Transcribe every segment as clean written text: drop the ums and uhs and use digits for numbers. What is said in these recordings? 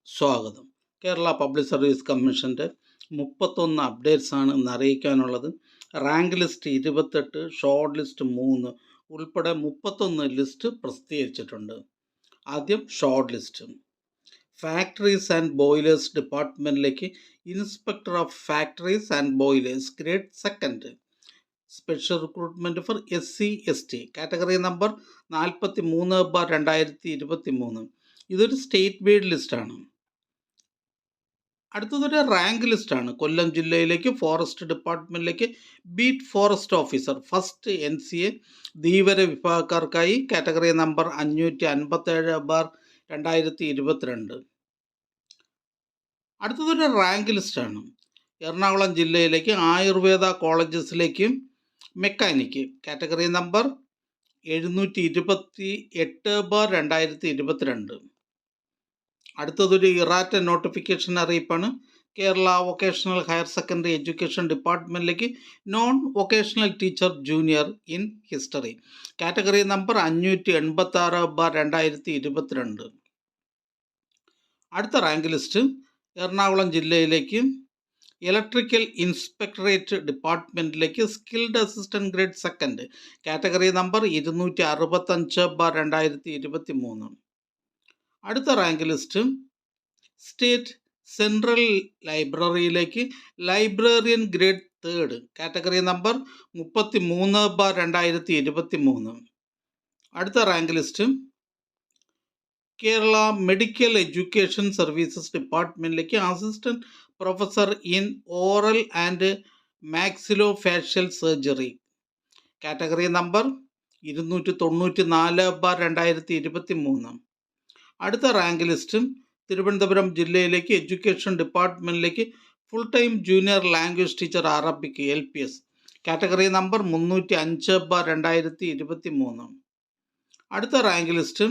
സ്വാഗതം. Kerala public service കമ്മീഷൻ്റെ 31 updates ആണ് ഇന്ന് അറിയിക്കാനുള്ളത്. റാങ്ക് ലിസ്റ്റ് 28, ഷോർട്ട് ലിസ്റ്റ് 3 ഉൾപ്പെടെ 31 ലിസ്റ്റ് പ്രസിദ്ധീകരിച്ചിട്ടുണ്ട്. ആദ്യം short list. Factories and boilers ഡിപ്പാർട്ട്മെൻറ്റിലേക്ക് inspector of factories and boilers grade 2 special recruitment for SC/ST category number 43/2023. ഇതൊരു സ്റ്റേറ്റ് വൈഡ് ലിസ്റ്റാണ്. അടുത്തതൊരു റാങ്ക് ലിസ്റ്റാണ്. കൊല്ലം ജില്ലയിലേക്ക് ഫോറസ്റ്റ് ഡിപ്പാർട്ട്മെൻറ്റിലേക്ക് beat forest officer first NCA ധീവര വിഭാഗക്കാർക്കായി കാറ്റഗറി നമ്പർ 557/2022. അടുത്തതൊരു റാങ്ക് ലിസ്റ്റാണ്. എറണാകുളം ജില്ലയിലേക്ക് ആയുർവേദ കോളേജസിലേക്ക് മെക്കാനിക്ക് കാറ്റഗറി നമ്പർ 728/2022. അടുത്തതൊരു ഇറാറ്റ നോട്ടിഫിക്കേഷൻ അറിയിപ്പാണ്. Kerala vocational higher secondary education ഡിപ്പാർട്ട്മെൻറ്റിലേക്ക് non vocational teacher junior in history category number 586/2022. അടുത്ത റാങ്ക് ലിസ്റ്റ് എറണാകുളം ജില്ലയിലേക്ക് ഇലക്ട്രിക്കൽ ഇൻസ്പെക്ടറേറ്റ് ഡിപ്പാർട്ട്മെൻറ്റിലേക്ക് skilled assistant grade 2 category number 265/2023. അടുത്ത റാങ്ക് ലിസ്റ്റ് സ്റ്റേറ്റ് സെൻട്രൽ ലൈബ്രറിയിലേക്ക് ലൈബ്രറിയൻ ഗ്രേഡ് 3 കാറ്റഗറി നമ്പർ 33/2023. അടുത്ത rank list Kerala medical education services ഡിപ്പാർട്ട്മെൻറ്റിലേക്ക് assistant professor in oral and maxillofacial surgery category number 294/2023. അടുത്ത rank list Thiruvananthapuram ജില്ലയിലേക്ക് education ഡിപ്പാർട്ട്മെൻറ്റിലേക്ക് full time junior language teacher Arabic LPS category number 305/2023. അടുത്ത rank list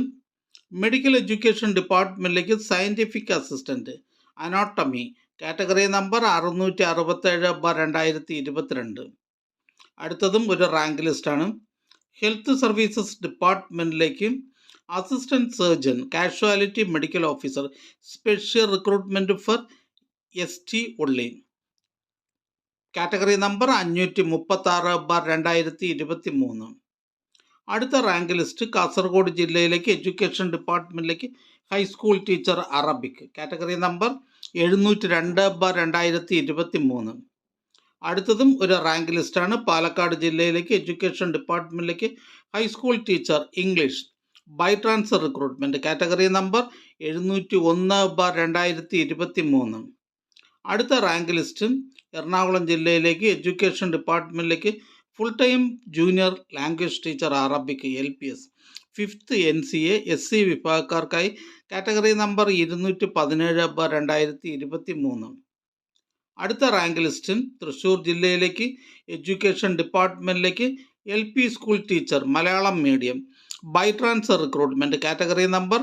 medical education ഡിപ്പാർട്ട്മെൻറ്റിലേക്ക് scientific assistant anatomy category number 667/2022. അടുത്തതും ഒരു rank ലിസ്റ്റാണ്. Health services ഡിപ്പാർട്ട്മെൻറ്റിലേക്ക് assistant surgeon casualty medical officer special recruitment for ST ഉള്ളി category number 536/2023. അടുത്ത rank list Kasaragod ജില്ലയിലേക്ക് education ഡിപ്പാർട്ട്മെൻറ്റിലേക്ക് high school teacher Arabic category number 702/2023. അടുത്തതും ഒരു റാങ്ക് ലിസ്റ്റാണ്. പാലക്കാട് ജില്ലയിലേക്ക് എഡ്യൂക്കേഷൻ ഡിപ്പാർട്ട്മെൻറ്റിലേക്ക് high school teacher English by transfer recruitment category number 701/2023. അടുത്ത റാങ്ക് ലിസ്റ്റ് എറണാകുളം ജില്ലയിലേക്ക് എഡ്യൂക്കേഷൻ ഡിപ്പാർട്ട്മെൻറ്റിലേക്ക് full time junior language teacher Arabic LPS 5th NCA SC വിഭാഗക്കാർക്കായി കാറ്റഗറി നമ്പർ 217/2023. അടുത്ത റാങ്ക് ലിസ്റ്റ് തൃശ്ശൂർ ജില്ലയിലേക്ക് എഡ്യൂക്കേഷൻ ഡിപ്പാർട്ട്മെൻറ്റിലേക്ക് LP school teacher Malayalam medium by transfer recruitment category number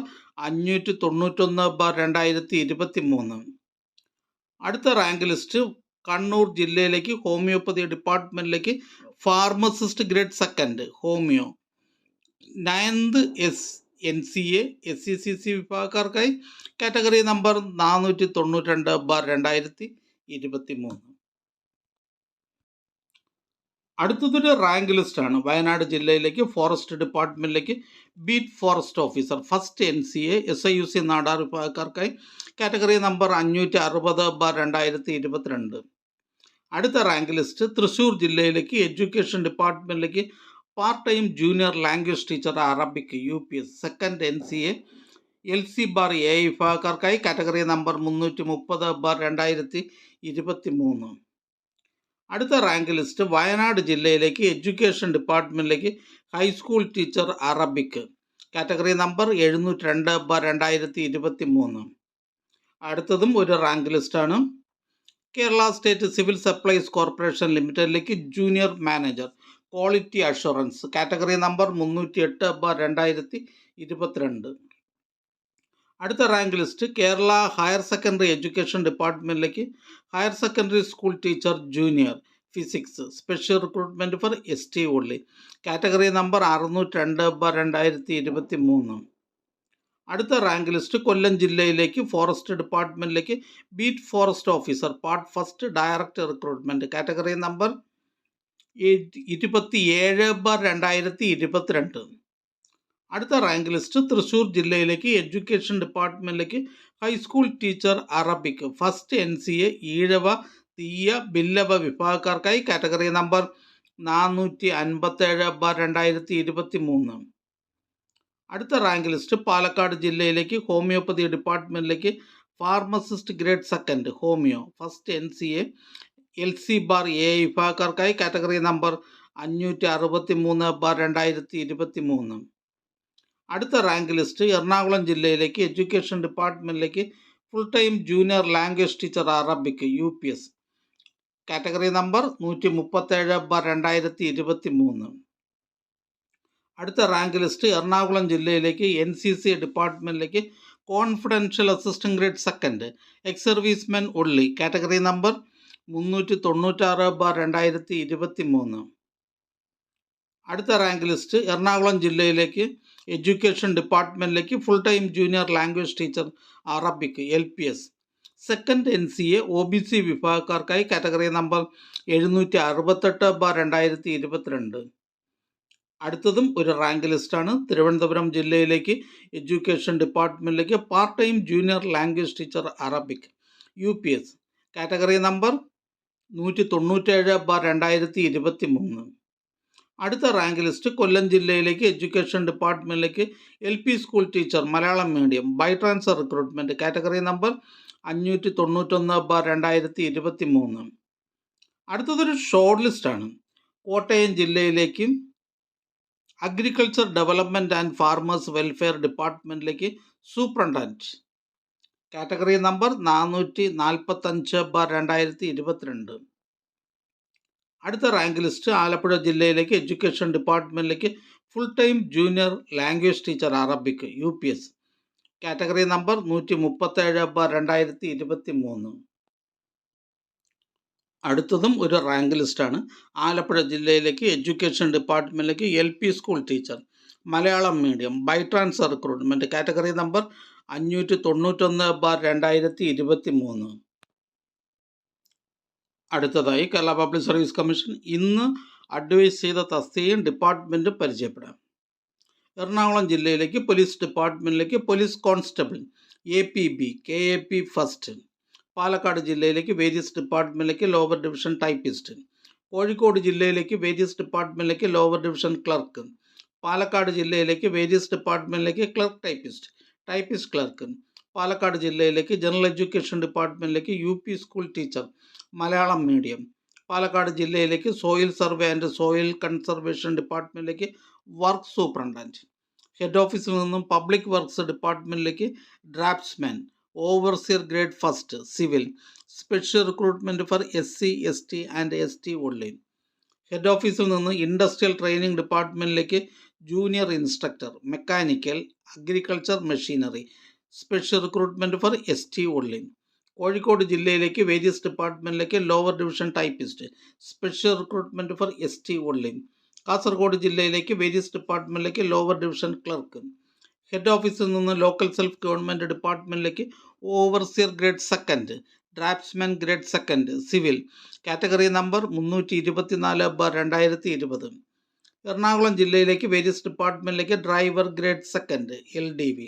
591/2023. അടുത്ത rank list Kannur ജില്ലയിലേക്ക് homoeopathy ഡിപ്പാർട്ട്മെൻറ്റിലേക്ക് pharmacist grade 2 homoeo 9th NCA SCCC വിഭാഗക്കാർക്കായി category number 492/2023. അടുത്തതൊരു rank ലിസ്റ്റാണ്. വയനാട് ജില്ലയിലേക്ക് ഫോറസ്റ്റ് ഡിപ്പാർട്ട്മെൻറ്റിലേക്ക് beat forest officer first NCA SIUC Nadar വിഭാഗക്കാർക്കായി കാറ്റഗറി നമ്പർ 560/2022. അടുത്ത റാങ്ക് ലിസ്റ്റ് തൃശ്ശൂർ ജില്ലയിലേക്ക് എഡ്യൂക്കേഷൻ ഡിപ്പാർട്ട്മെൻറ്റിലേക്ക് part time junior language teacher Arabic UPS 2nd NCA LC bar A വിഭാഗക്കാർക്കായി കാറ്റഗറി നമ്പർ 330/2023. അടുത്ത റാങ്ക് ലിസ്റ്റ് വയനാട് ജില്ലയിലേക്ക് എഡ്യൂക്കേഷൻ ഡിപ്പാർട്ട്മെൻറ്റിലേക്ക് high school teacher Arabic category number 702/2023. അടുത്തതും ഒരു റാങ്ക് ലിസ്റ്റാണ്. Kerala state civil supplies corporation ലിമിറ്റഡിലേക്ക് junior manager quality assurance category number 308/2022. അടുത്ത rank list Kerala higher secondary education ഡിപ്പാർട്ട്മെൻറ്റിലേക്ക് higher secondary school teacher junior physics special recruitment for ST ഉള്ളി category number 602/2023. അടുത്ത rank list Kollam ജില്ലയിലേക്ക് forest ഡിപ്പാർട്ട്മെൻറ്റിലേക്ക് beat forest officer part first direct recruitment category number 27/2022. അടുത്ത rank list Thrissur ജില്ലയിലേക്ക് education ഡിപ്പാർട്ട്മെൻറ്റിലേക്ക് high school teacher Arabic first NCA Ezhava തീയ Billava വിഭാഗക്കാർക്കായി category number 457/2023. അടുത്ത rank list Palakkad ജില്ലയിലേക്ക് ഹോമിയോപ്പതി ഡിപ്പാർട്ട്മെൻറ്റിലേക്ക് pharmacist grade second homoeo first NCA LC bar A വിഭാഗക്കാർക്കായി category number 563/2023. അടുത്ത rank list Ernakulam ജില്ലയിലേക്ക് എഡ്യൂക്കേഷൻ ഡിപ്പാർട്ട്മെൻറ്റിലേക്ക് full time junior language teacher Arabic UPS category number 137/2023. അടുത്ത rank list Ernakulam ജില്ലയിലേക്ക് NCC ഡിപ്പാർട്ട്മെൻറ്റിലേക്ക് confidential assistant grade second ex servicemen only category number 396/2023. അടുത്ത rank list Ernakulam ജില്ലയിലേക്ക് education ഡിപ്പാർട്ട്മെൻറ്റിലേക്ക് full time junior language teacher Arabic LPS second NCA OBC വിഭാഗക്കാർക്കായി category number 768/2022. അടുത്തതും ഒരു rank ലിസ്റ്റാണ്. തിരുവനന്തപുരം ജില്ലയിലേക്ക് എഡ്യൂക്കേഷൻ ഡിപ്പാർട്ട്മെൻറ്റിലേക്ക് part time junior language teacher Arabic UPS category number 197/2023. അടുത്ത rank list Kollam ജില്ലയിലേക്ക് എഡ്യൂക്കേഷൻ ഡിപ്പാർട്ട്മെൻറ്റിലേക്ക് LP school teacher Malayalam medium by transfer recruitment category number 591/2023. അടുത്തതൊരു short ലിസ്റ്റാണ്. കോട്ടയം ജില്ലയിലേക്ക് agriculture development and farmers welfare ഡിപ്പാർട്ട്മെൻറ്റിലേക്ക് സൂപ്രണ്ടൻറ്റ് കാറ്റഗറി നമ്പർ 445/2022. അടുത്ത rank list Alappuzha ജില്ലയിലേക്ക് education ഡിപ്പാർട്ട്മെൻറ്റിലേക്ക് full time junior language teacher Arabic UPS category number 137/2023. അടുത്തതും ഒരു റാങ്ക് ലിസ്റ്റാണ്. ആലപ്പുഴ ജില്ലയിലേക്ക് എഡ്യൂക്കേഷൻ ഡിപ്പാർട്ട്മെൻറ്റിലേക്ക് LP school teacher Malayalam medium by transfer recruitment category number 591/2023. അടുത്തതായി കേരള പബ്ലിക് സർവീസ് കമ്മീഷൻ ഇന്ന് അഡ്വൈസ് ചെയ്ത തസ്തികയും ഡിപ്പാർട്ട്മെൻറ്റും പരിചയപ്പെടാം. എറണാകുളം ജില്ലയിലേക്ക് പോലീസ് ഡിപ്പാർട്ട്മെൻറ്റിലേക്ക് police constable APB KAP first. Palakkad ജില്ലയിലേക്ക് വേരിയസ് ഡിപ്പാർട്ട്മെൻറ്റിലേക്ക് ലോവർ ഡിവിഷൻ ടൈപ്പിസ്റ്റ്. കോഴിക്കോട് ജില്ലയിലേക്ക് വേരിയസ് ഡിപ്പാർട്ട്മെൻറ്റിലേക്ക് ലോവർ ഡിവിഷൻ ക്ലർക്ക്. പാലക്കാട് ജില്ലയിലേക്ക് വേരിയസ് ഡിപ്പാർട്ട്മെൻറ്റിലേക്ക് ക്ലർക്ക് ടൈപ്പിസ്റ്റ് ക്ലർക്ക്. പാലക്കാട് ജില്ലയിലേക്ക് ജനറൽ എഡ്യൂക്കേഷൻ ഡിപ്പാർട്ട്മെൻറ്റിലേക്ക് UP school teacher Malayalam medium. Palakkad ജില്ലയിലേക്ക് soil survey and soil conservation ഡിപ്പാർട്ട്മെൻറ്റിലേക്ക് വർക്ക് സൂപ്രണ്ടൻറ്റ്. ഹെഡ് ഓഫീസിൽ നിന്നും പബ്ലിക് വർക്ക്സ് ഡിപ്പാർട്ട്മെൻറ്റിലേക്ക് draughtsman overseer grade first civil special recruitment for SC ST and ST only. Head ഓഫീസിൽ നിന്ന് industrial training ഡിപ്പാർട്ട്മെൻറ്റിലേക്ക് junior instructor mechanical agriculture machinery special recruitment for ST only. Kozhikode ജില്ലയിലേക്ക് various ഡിപ്പാർട്ട്മെൻറ്റിലേക്ക് lower division typist special recruitment for ST only. Kasaragod ജില്ലയിലേക്ക് various ഡിപ്പാർട്ട്മെൻറ്റിലേക്ക് lower division clerk. Head ഓഫീസിൽ നിന്ന് local self government ഡിപ്പാർട്ട്മെൻറ്റിലേക്ക് overseer grade second draughtsman grade second civil category number 324/2020. Ernakulam ജില്ലയിലേക്ക് various ഡിപ്പാർട്ട്മെൻറ്റിലേക്ക് driver grade second LDV.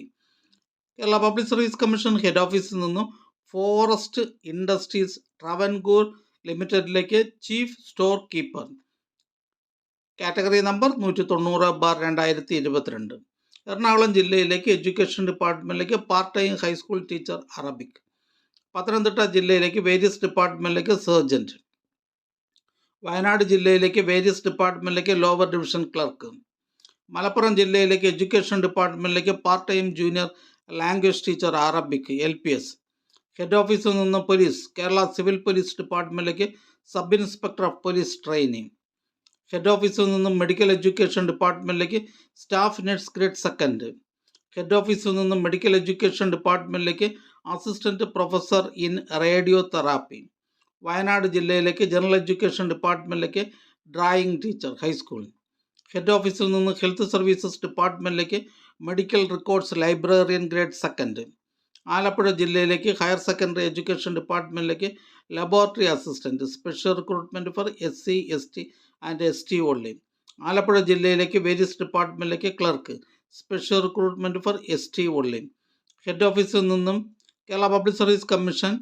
Kerala public service commission head ഓഫീസിൽ നിന്നും forest industries Travancore ലിമിറ്റഡിലേക്ക് chief store keeper category number 190/2022. Ernakulam ജില്ലയിലേക്ക് education ഡിപ്പാർട്ട്മെൻറ്റിലേക്ക് part time high school teacher Arabic. Pathanamthitta ജില്ലയിലേക്ക് various ഡിപ്പാർട്ട്മെൻറ്റിലേക്ക് sergeant. Wayanad ജില്ലയിലേക്ക് വേരിയസ് ഡിപ്പാർട്ട്മെൻറ്റിലേക്ക് ലോവർ ഡിവിഷൻ ക്ലർക്ക്. മലപ്പുറം ജില്ലയിലേക്ക് എഡ്യൂക്കേഷൻ ഡിപ്പാർട്ട്മെൻറ്റിലേക്ക് part time junior language teacher Arabic LPS. Head ഓഫീസിൽ നിന്ന് പോലീസ് കേരള സിവിൽ പോലീസ് ഡിപ്പാർട്ട്മെൻറ്റിലേക്ക് sub inspector of police training. Head ഓഫീസിൽ നിന്നും മെഡിക്കൽ എഡ്യൂക്കേഷൻ ഡിപ്പാർട്ട്മെൻറ്റിലേക്ക് staff nurse grade second. Head ഓഫീസിൽ നിന്നും മെഡിക്കൽ എഡ്യൂക്കേഷൻ ഡിപ്പാർട്ട്മെൻറ്റിലേക്ക് assistant professor in radiotherapy. Wayanad ജില്ലയിലേക്ക് ജനറൽ എഡ്യൂക്കേഷൻ ഡിപ്പാർട്ട്മെൻറ്റിലേക്ക് ഡ്രായിങ് ടീച്ചർ ഹൈസ്കൂൾ. ഹെഡ് ഓഫീസിൽ നിന്ന് ഹെൽത്ത് സർവീസസ് ഡിപ്പാർട്ട്മെൻറ്റിലേക്ക് medical records librarian grade second. Alappuzha ജില്ലയിലേക്ക് ഹയർ സെക്കൻഡറി എഡ്യൂക്കേഷൻ ഡിപ്പാർട്ട്മെൻറ്റിലേക്ക് laboratory assistant, special recruitment for SC ST and ST only. Alappuzha ജില്ലയിലേക്ക് various ഡിപ്പാർട്ട്മെൻറ്റിലേക്ക് clerk, special recruitment for ST only. Head ഓഫീസിൽ നിന്നും Kerala public service commission,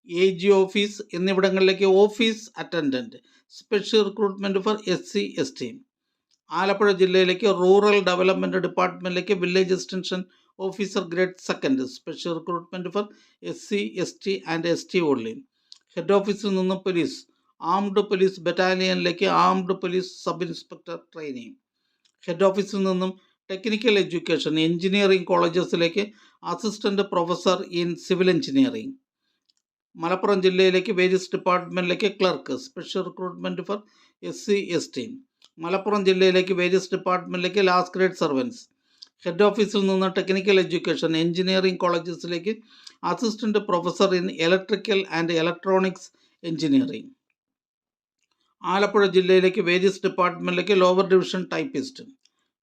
AG office എന്നിവിടങ്ങളിലേക്ക് office attendant, special recruitment for SC ST. Alappuzha ജില്ലയിലേക്ക് rural development ഡിപ്പാർട്ട്മെൻറ്റിലേക്ക് village extension officer grade second, special recruitment for SC ST and ST only. Head ഓഫീസിൽ നിന്നും police, armed police ബറ്റാലിയനിലേക്ക് armed police sub inspector training. Head ഓഫീസിൽ നിന്നും technical education engineering കോളേജസിലേക്ക് assistant professor in civil engineering. Malappuram ജില്ലയിലേക്ക് various ഡിപ്പാർട്ട്മെൻറ്റിലേക്ക് clerk, special recruitment for SC ST. Malappuram ജില്ലയിലേക്ക് various ഡിപ്പാർട്ട്മെൻറ്റിലേക്ക് ലാസ്റ്റ് ഗ്രേഡ് സർവൻസ്. ഹെഡ് ഓഫീസിൽ നിന്ന് ടെക്നിക്കൽ എഡ്യൂക്കേഷൻ എഞ്ചിനീയറിംഗ് കോളേജസിലേക്ക് assistant professor in electrical and electronics engineering. Alappuzha ജില്ലയിലേക്ക് വേരിയസ് ഡിപ്പാർട്ട്മെൻറ്റിലേക്ക് lower division typist.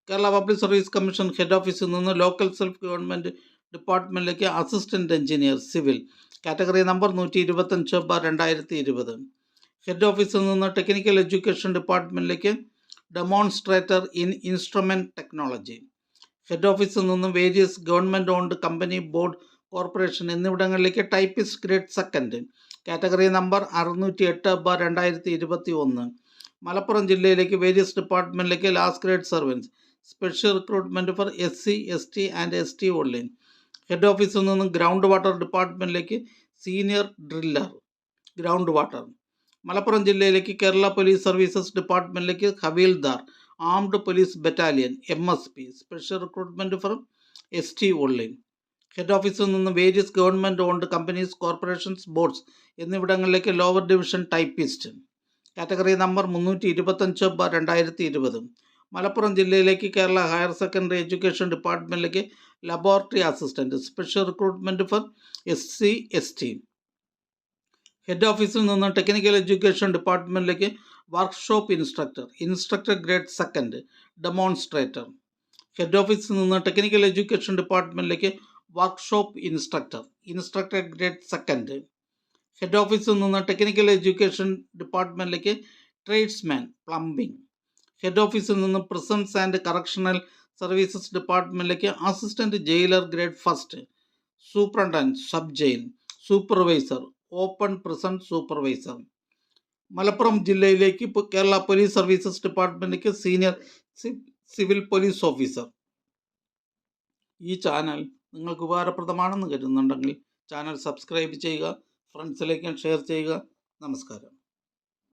Kerala public service commission head ഓഫീസിൽ നിന്ന് ലോക്കൽ സെൽഫ് ഗവൺമെൻറ് ഡിപ്പാർട്ട്മെൻറ്റിലേക്ക് assistant engineer civil, category number 125/2020. Head ഓഫീസിൽ നിന്ന് ടെക്നിക്കൽ എഡ്യൂക്കേഷൻ ഡിപ്പാർട്ട്മെൻറ്റിലേക്ക് demonstrator in instrument technology. Head ഓഫീസിൽ നിന്നും various government owned company, board, corporation എന്നിവിടങ്ങളിലേക്ക് typist grade second, category number 608/2021. Malappuram ജില്ലയിലേക്ക് വേരിയസ് ഡിപ്പാർട്ട്മെൻറ്റിലേക്ക് last grade servants, special recruitment for SC ST and ST only. Head ഓഫീസിൽ നിന്നും ground water ഡിപ്പാർട്ട്മെൻറ്റിലേക്ക് senior driller ground water. Malappuram ജില്ലയിലേക്ക് Kerala police services ഡിപ്പാർട്ട്മെൻറ്റിലേക്ക് havildar armed police battalion MSP, special recruitment for ST only. Head ഓഫീസിൽ നിന്ന് various government owned companies, corporations, boards എന്നിവിടങ്ങളിലേക്ക് lower division typist, category number 325/2020. Malappuram ജില്ലയിലേക്ക് Kerala higher secondary education ഡിപ്പാർട്ട്മെൻറ്റിലേക്ക് laboratory assistant, special recruitment for SC ST. Head ഓഫീസിൽ നിന്ന് technical education ഡിപ്പാർട്ട്മെൻറ്റിലേക്ക് workshop instructor, instructor grade second, demonstrator. Head ഓഫീസിൽ നിന്ന് technical education ഡിപ്പാർട്ട്മെൻറ്റിലേക്ക് workshop instructor, instructor grade second. Head ഓഫീസിൽ നിന്ന് ടെക്നിക്കൽ എഡ്യൂക്കേഷൻ ഡിപ്പാർട്ട്മെൻറ്റിലേക്ക് ട്രേഡ്സ്മാൻ പ്ലംബിംഗ്. ഹെഡ് ഓഫീസിൽ നിന്ന് പ്രിസൺസ് ആൻഡ് കറക്ഷണൽ സർവീസസ് ഡിപ്പാർട്ട്മെൻറ്റിലേക്ക് assistant jailer grade first, superintendent sub jail, supervisor open prison supervisor. Malappuram ജില്ലയിലേക്ക് കേരള പോലീസ് സർവീസസ് ഡിപ്പാർട്ട്മെൻറ്റിലേക്ക് സീനിയർ സിവിൽ പോലീസ് ഓഫീസർ. ഈ channel നിങ്ങൾക്ക് ഉപകാരപ്രദമാണെന്ന് കരുതുന്നുണ്ടെങ്കിൽ ചാനൽ സബ്സ്ക്രൈബ് ചെയ്യുക, ഫ്രണ്ട്സിലേക്ക് ഷെയർ ചെയ്യുക. നമസ്കാരം.